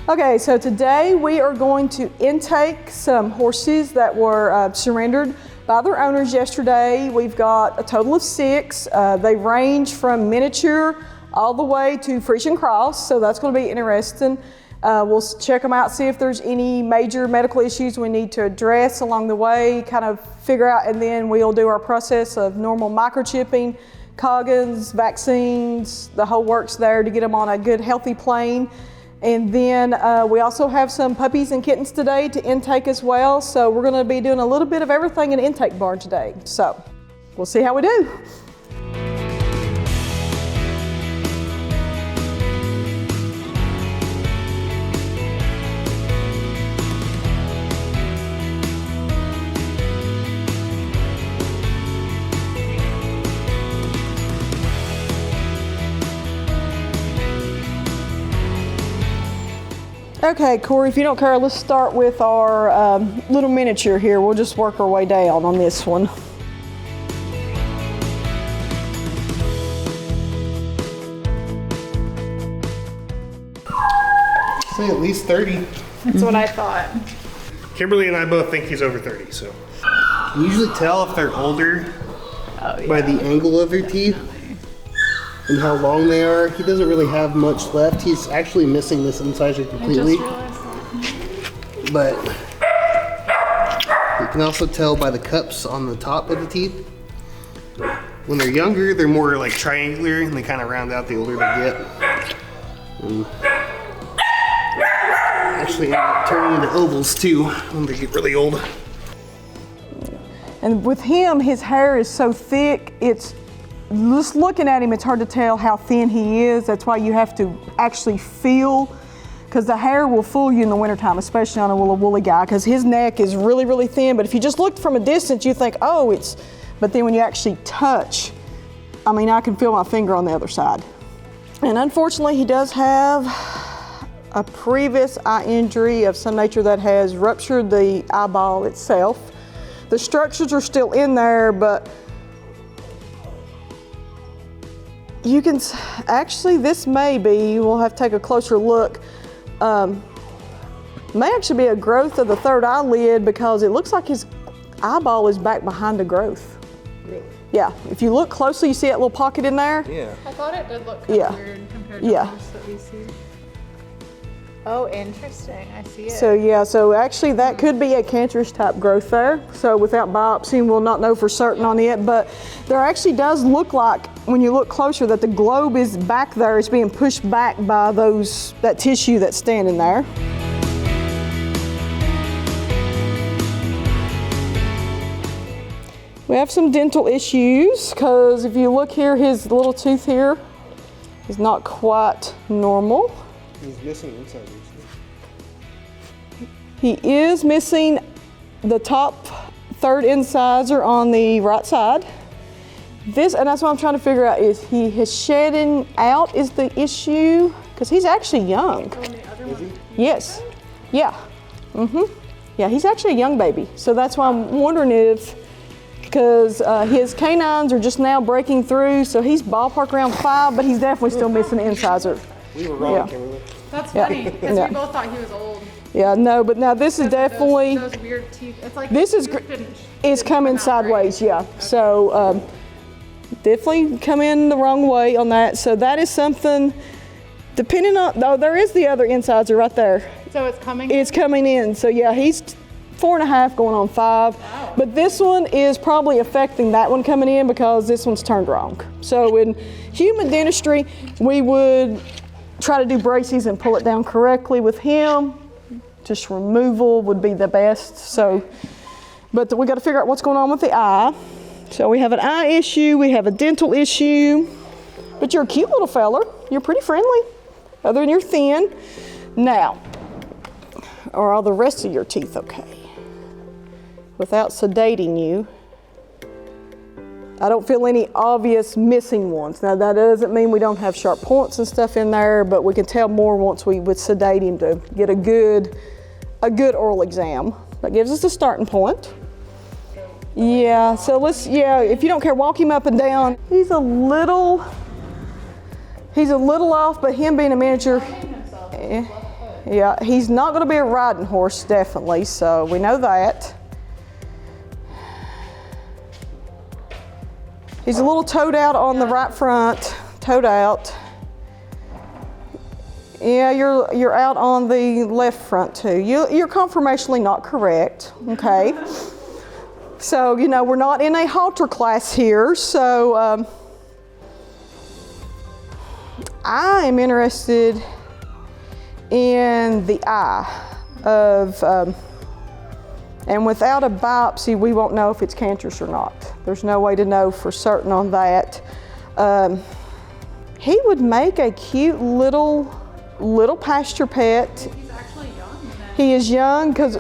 Okay, so today we are going to intake some horses that were surrendered by their owners yesterday. We've got a total of 6. They range from miniature all the way to Frisian Cross, so that's going to be interesting. We'll check them out, see if there's any major medical issues we need to address along the way, kind of figure out, and then we'll do our process of normal microchipping, Coggins, vaccines, the whole works there to get them on a good healthy plane. And then we also have some puppies and kittens today to intake as well. So we're going to be doing a little bit of everything in the intake barn today. So we'll see how we do. Okay, Corey, if you don't care, let's start with our little miniature here. We'll just work our way down on this one. Say at least 30. That's what I thought. Kimberly and I both think he's over 30, so. You usually tell if they're older by the angle of their teeth and how long they are. He doesn't really have much left. He's actually missing this incisor completely. But you can also tell by the cups on the top of the teeth. When they're younger, they're more like triangular and they kind of round out the older they get. And actually end up turning into ovals too when they get really old. And with him, his hair is so thick, it's just looking at him, it's hard to tell how thin he is. That's why you have to actually feel, because the hair will fool you in the wintertime, especially on a woolly guy, because his neck is really, really thin. But if you just look from a distance, you think, oh, it's, but then when you actually touch, I mean, I can feel my finger on the other side. And unfortunately, he does have a previous eye injury of some nature that has ruptured the eyeball itself. The structures are still in there, but you can, actually this may be, we'll have to take a closer look, may actually be a growth of the third eyelid because it looks like his eyeball is back behind the growth. Really? Yeah, if you look closely, you see that little pocket in there? Yeah. I thought it did look kind of weird compared to things that we see. Oh, interesting, I see it. So yeah, so actually that could be a cancerous type growth there. So without biopsy, we'll not know for certain on it, but there actually does look like, when you look closer, that the globe is back there. It's being pushed back by that tissue that's standing there. We have some dental issues, because if you look here, his little tooth here is not quite normal. He's missing incisors. He is missing the top third incisor on the right side. This, and that's what I'm trying to figure out, is his shedding out is the issue? Because he's actually young. Is he? Yes. Yeah. Yeah, he's actually a young baby. So that's why I'm wondering if, because his canines are just now breaking through, so he's ballpark around 5, but he's definitely still missing an incisor. We were wrong, Kimberly. That's funny, because we both thought he was old. Yeah, no, but now this is definitely, those weird teeth. It's like this is, it's coming sideways, yeah. So definitely come in the wrong way on that. So that is something, depending on, oh, there is the other incisor right there. So it's coming? It's coming in. So yeah, he's 4.5 going on 5. Wow. But this one is probably affecting that one coming in because this one's turned wrong. So in human dentistry, we would try to do braces and pull it down correctly. With him, just removal would be the best. So, but we got to figure out what's going on with the eye. So we have an eye issue, we have a dental issue, but you're a cute little feller. You're pretty friendly, other than you're thin. Now, are all the rest of your teeth okay? Without sedating you, I don't feel any obvious missing ones. Now that doesn't mean we don't have sharp points and stuff in there, but we can tell more once we would sedate him to get a good oral exam. That gives us a starting point. Yeah, so if you don't care, walk him up and down. He's a little off, but him being a miniature, Yeah, he's not going to be a riding horse, definitely, so we know that. He's a little toed out on the right front, toed out. Yeah, you're out on the left front too. You're conformationally not correct, okay? So, you know, we're not in a halter class here, so I am interested in the eye of, and without a biopsy, we won't know if it's cancerous or not. There's no way to know for certain on that. He would make a cute little pasture pet. He's actually young. He is young because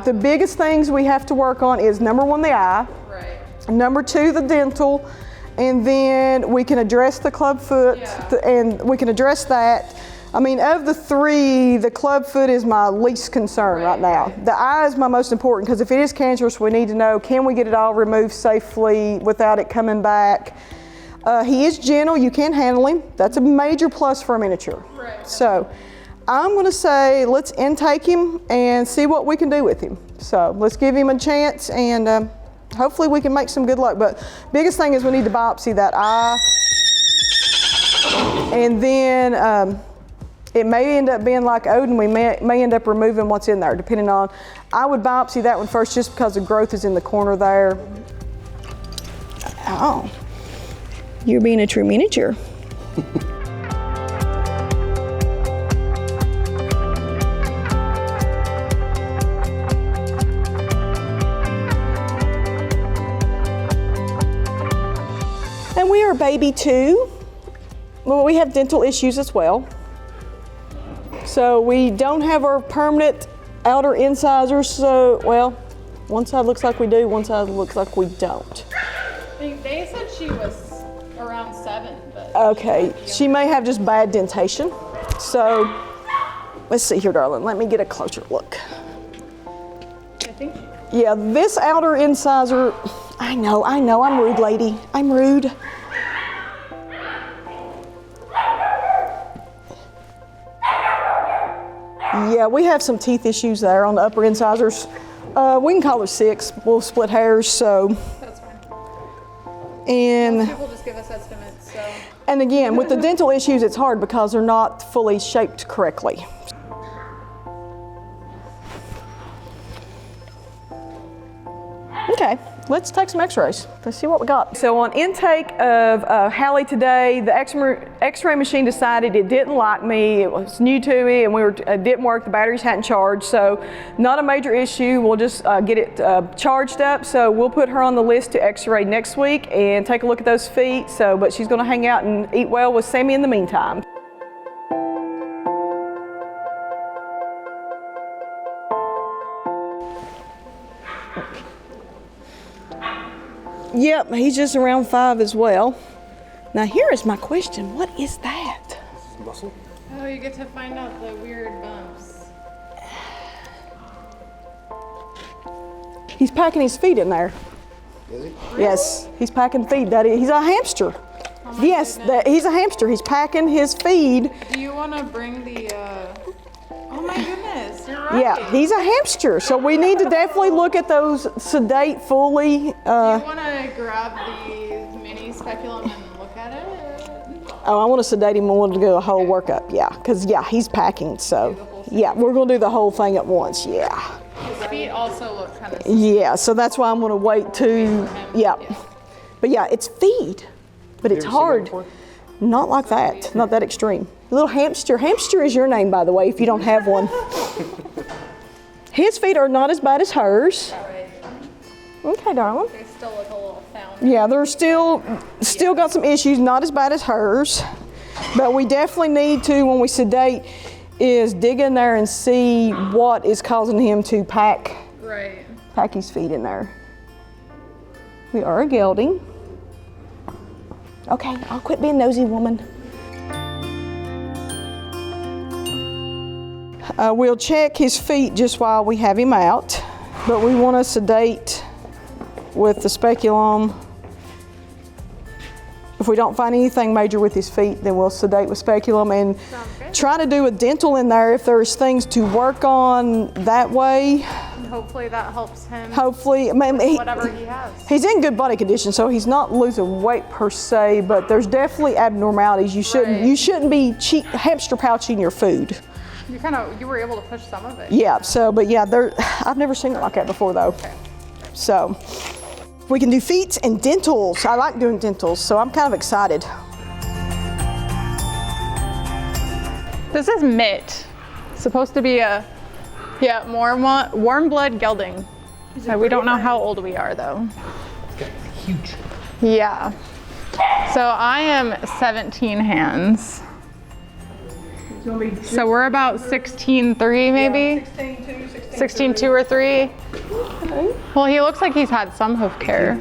the biggest things we have to work on is number one, the eye. Right. Number two, the dental. And then we can address the club foot, and we can address that. I mean, of the three, the club foot is my least concern right now. The eye is my most important because if it is cancerous, we need to know, can we get it all removed safely without it coming back? He is gentle, you can handle him. That's a major plus for a miniature. Right. So I'm gonna say, let's intake him and see what we can do with him. So let's give him a chance and hopefully we can make some good luck. But biggest thing is we need to biopsy that eye. And then it may end up being like Odin. We may end up removing what's in there, depending on. I would biopsy that one first just because the growth is in the corner there. Oh, you're being a true miniature. And we are baby 2. Well, we have dental issues as well. So we don't have our permanent outer incisors, so, well, one side looks like we do, one side looks like we don't. They said she was around 7, but. Okay, she may have just bad dentation. So, let's see here, darling, let me get a closer look. I think. Yeah, this outer incisor, I know, I'm rude, lady, I'm rude. Yeah, we have some teeth issues there on the upper incisors. We can call her 6. We'll split hairs, so. That's fine. And Most people just give us estimates, so. And again, with the dental issues, it's hard because they're not fully shaped correctly. Okay, let's take some x-rays. Let's see what we got. So on intake of Halley today, the x-ray machine decided it didn't like me. It was new to me and it didn't work. The batteries hadn't charged. So not a major issue. We'll just get it charged up. So we'll put her on the list to x-ray next week and take a look at those feet. So, but she's gonna hang out and eat well with Sammy in the meantime. Yep, he's just around 5 as well. Now here is my question, what is that? Muscle? Oh, you get to find out the weird bumps. He's packing his feet in there. Is he? Yes, he's packing feed. He's a hamster. Oh Yes, he's a hamster. He's packing his feed. Do you want to bring the, oh my goodness, you're right. Yeah, he's a hamster. So we need to definitely look at those sedate fully. Do you want to grab the mini speculum and look at it? Oh, I want to sedate him. I want to do a whole workup. Yeah, because he's packing. So yeah, we're going to do the whole thing at once. Yeah. His feet also look kind of. Yeah, so that's why I'm going to wait to. Yeah. But yeah, it's feed, but it's hard. Not like that. Not that extreme. Little hamster. Hamster is your name, by the way, if you don't have one. His feet are not as bad as hers. Okay, darling. They still look a little found. Yeah, they're still got some issues, not as bad as hers. But we definitely need to, when we sedate, is dig in there and see what is causing him to pack his feet in there. We are a gelding. Okay, I'll quit being nosy, woman. We'll check his feet just while we have him out, but we want to sedate with the speculum. If we don't find anything major with his feet, then we'll sedate with speculum and trying to do a dental in there if there's things to work on that way. And hopefully that helps him. Hopefully, Whatever he has. He's in good body condition, so he's not losing weight per se, but there's definitely abnormalities. You shouldn't be hamster pouching your food. You were able to push some of it. Yeah, I've never seen it like that before though. Okay. So we can do feet and dentals. I like doing dentals, so I'm kind of excited. This is Mitt. Supposed to be a warm blood gelding. So we don't know how old we are though. Huge. Yeah. So I am 17 hands. So we're about 16.3 maybe? 16.2 or 3. Okay. Well, he looks like he's had some hoof care.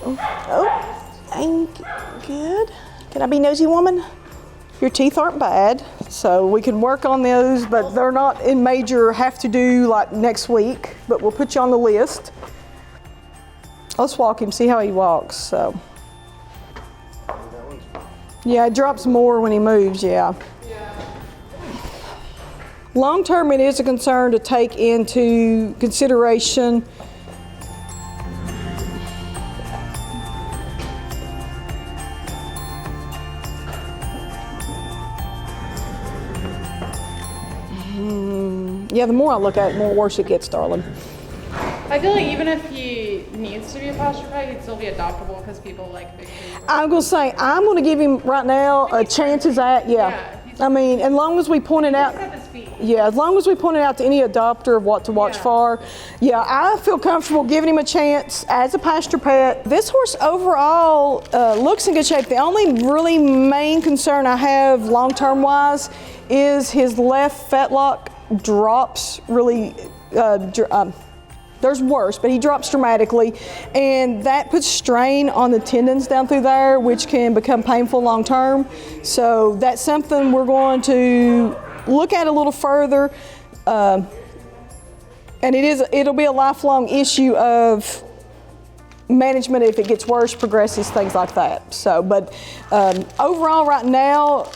Oh, good. Can I be nosy woman? Your teeth aren't bad, so we can work on those, but they're not in major have to do like next week, but we'll put you on the list. Let's walk him, see how he walks, so. Yeah, it drops more when he moves, yeah. Long term, it is a concern to take into consideration. Yeah, the more I look at it, the more worse it gets, darling. I feel like even if he needs to be a pasture pet, he'd still be adoptable because people like big food. I'm gonna say, I'm gonna give him right now a chances at, I mean, as long as we point it out. Yeah, as long as we point it out to any adopter of what to watch for. Yeah, I feel comfortable giving him a chance as a pasture pet. This horse overall looks in good shape. The only really main concern I have long-term wise is his left fetlock drops really, there's worse, but he drops dramatically, and that puts strain on the tendons down through there, which can become painful long term. So that's something we're going to look at a little further, and it'll be a lifelong issue of management if it gets worse, progresses, things like that. So, but overall right now,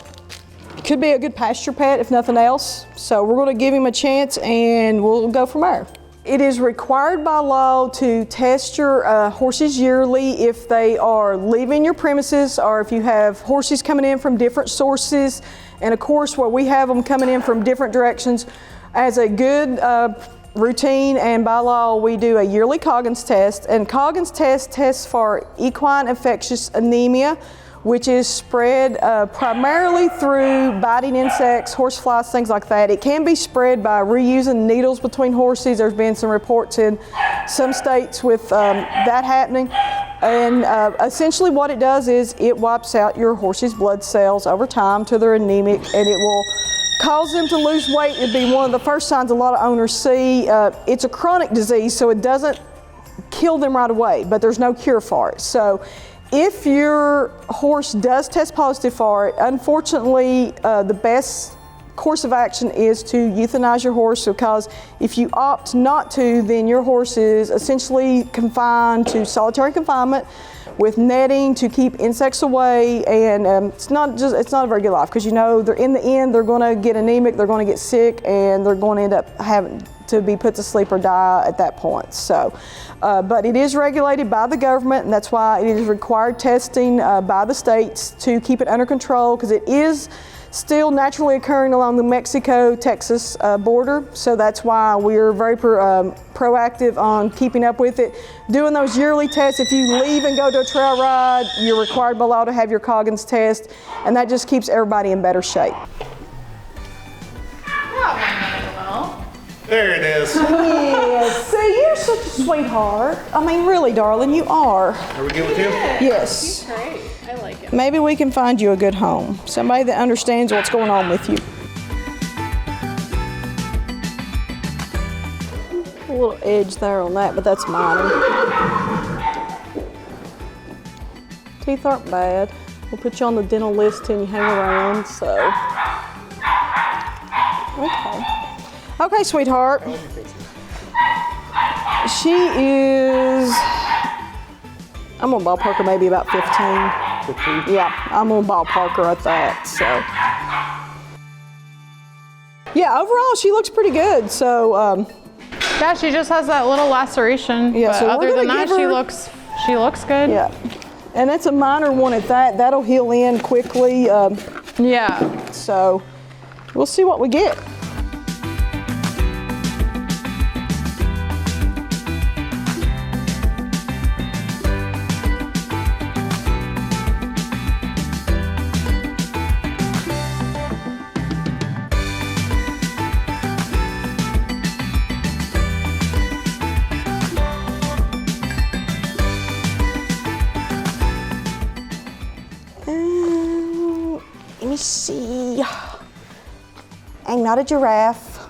it could be a good pasture pet if nothing else. So we're going to give him a chance and we'll go from there. It is required by law to test your horses yearly if they are leaving your premises or if you have horses coming in from different sources. And of course, where we have them coming in from different directions, as a good routine and by law, we do a yearly Coggins test. And Coggins test tests for equine infectious anemia, which is spread primarily through biting insects, horseflies, things like that. It can be spread by reusing needles between horses. There's been some reports in some states with that happening. And essentially what it does is it wipes out your horse's blood cells over time till they're anemic, and it will cause them to lose weight. It'd be one of the first signs a lot of owners see. It's a chronic disease, so it doesn't kill them right away, but there's no cure for it. So if your horse does test positive for it, unfortunately, the best course of action is to euthanize your horse, because if you opt not to, then your horse is essentially confined to solitary confinement with netting to keep insects away, and it's not a very good life, because in the end they're going to get anemic, they're going to get sick, and they're going to end up having to be put to sleep or die at that point. So, but it is regulated by the government, and that's why it is required testing by the states to keep it under control, because it is still naturally occurring along the Mexico-Texas border. So that's why we're very proactive on keeping up with it. Doing those yearly tests, if you leave and go to a trail ride, you're required by law to have your Coggins test, and that just keeps everybody in better shape. There it is. Yes, see, you're such a sweetheart. I mean, really, darling, you are. Are we good with him? Yes. He's great. I like him. Maybe we can find you a good home. Somebody that understands what's going on with you. A little edge there on that, but that's minor. Teeth aren't bad. We'll put you on the dental list till you hang around, so. Okay, sweetheart. She is, I'm gonna ballpark her maybe about 15. 15? Yeah, I'm gonna ballpark her at that, so. Yeah, overall she looks pretty good. So yeah, she just has that little laceration. Yeah, but so we're other gonna than that, give she her- looks good. yeah, and that's a minor one at that. That'll heal in quickly. Yeah. So we'll see what we get. Let me see. I'm not a giraffe.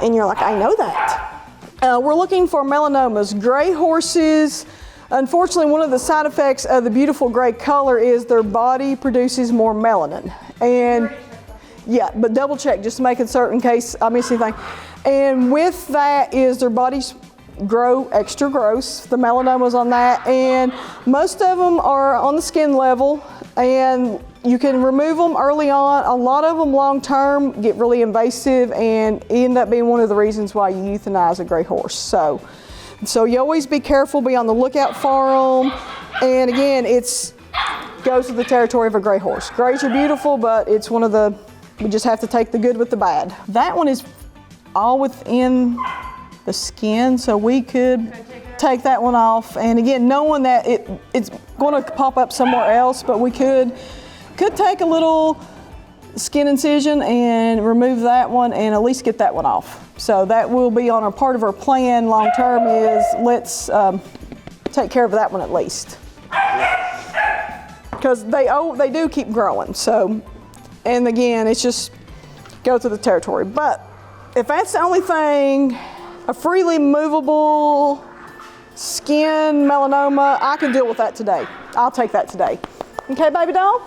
And you're like, I know that. We're looking for melanomas. Gray horses, unfortunately, one of the side effects of the beautiful gray color is their body produces more melanin. And yeah, but double check just to make it certain in case I miss anything. And with that is their bodies grow extra gross, the melanomas on that. And most of them are on the skin level, and you can remove them early on. A lot of them long term get really invasive and end up being one of the reasons why you euthanize a gray horse. So you always be careful, be on the lookout for them. And again, goes with the territory of a gray horse. Grays are beautiful, but it's one of the, we just have to take the good with the bad. That one is all within the skin, so we could take that one off. And again, knowing that it's going to pop up somewhere else, but we could take a little skin incision and remove that one and at least get that one off. So that will be on our part of our plan long term is let's take care of that one at least. Because they do keep growing. So, and again, it's just go to the territory. But if that's the only thing, a freely movable skin melanoma, I can deal with that today. I'll take that today. Okay, baby doll?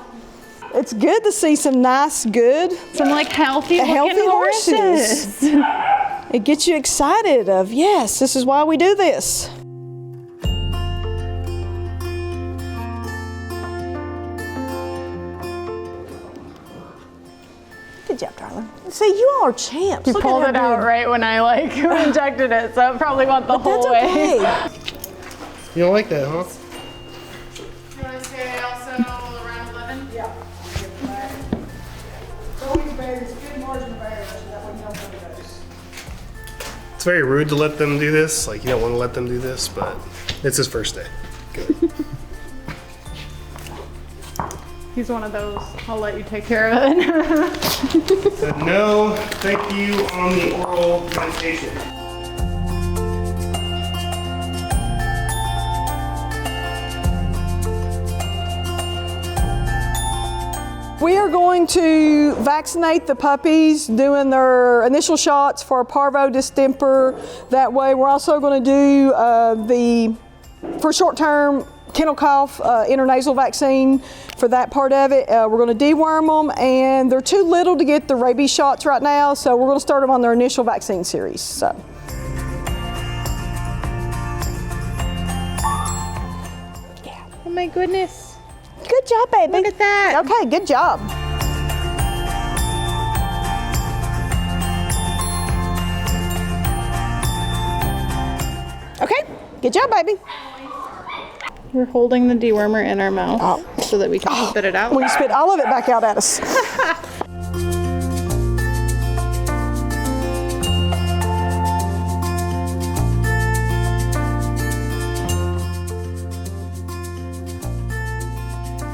It's good to see some nice, Some like healthy horses. It gets you excited of, yes, this is why we do this. Good job, darling. See, you all are champs. You pulled it out right when I like injected it, so it probably went the whole way. Okay. You don't like that, huh? You want to say also around 11? Yeah. Good margin of error, so that way you don't overdose. It's very rude to let them do this. Like, you don't want to let them do this, but it's his first day. Good. He's one of those, I'll let you take care of it. Said no, thank you on the oral medication. We are going to vaccinate the puppies, doing their initial shots for parvo distemper. That way, we're also going to do for short-term kennel cough intranasal vaccine for that part of it. We're going to deworm them, and they're too little to get the rabies shots right now, so we're going to start them on their initial vaccine series. So. Yeah. Oh my goodness. Good job, baby. Look at that. Okay, good job. Okay, good job, baby. We're holding the dewormer in our mouth so that we can spit it out. We spit all of it back out at us.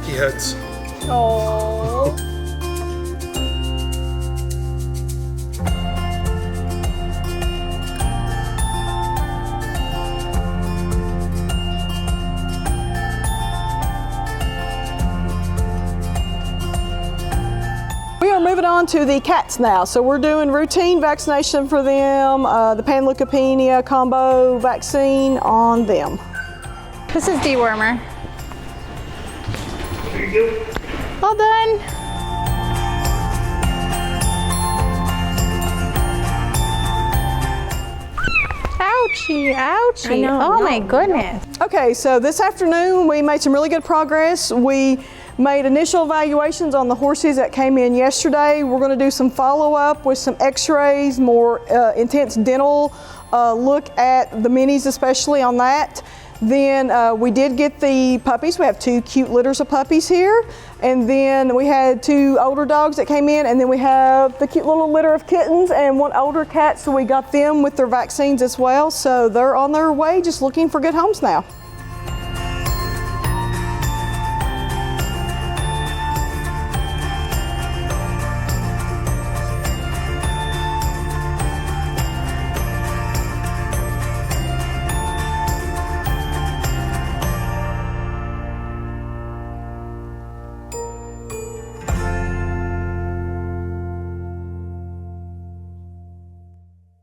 He hugs. Oh. We are moving on to the cats now. So we're doing routine vaccination for them, the panleukopenia combo vaccine on them. This is dewormer. There you go. All done. Ouchie, ouchie. I know, oh my goodness. Okay, so this afternoon we made some really good progress. We Made initial evaluations on the horses that came in yesterday. We're going to do some follow-up with some x-rays, more intense dental look at the minis, especially on that. Then we did get the puppies. We have 2 cute litters of puppies here. And then we had 2 older dogs that came in, and then we have the cute little litter of kittens and 1 older cat, so we got them with their vaccines as well. So they're on their way, just looking for good homes now.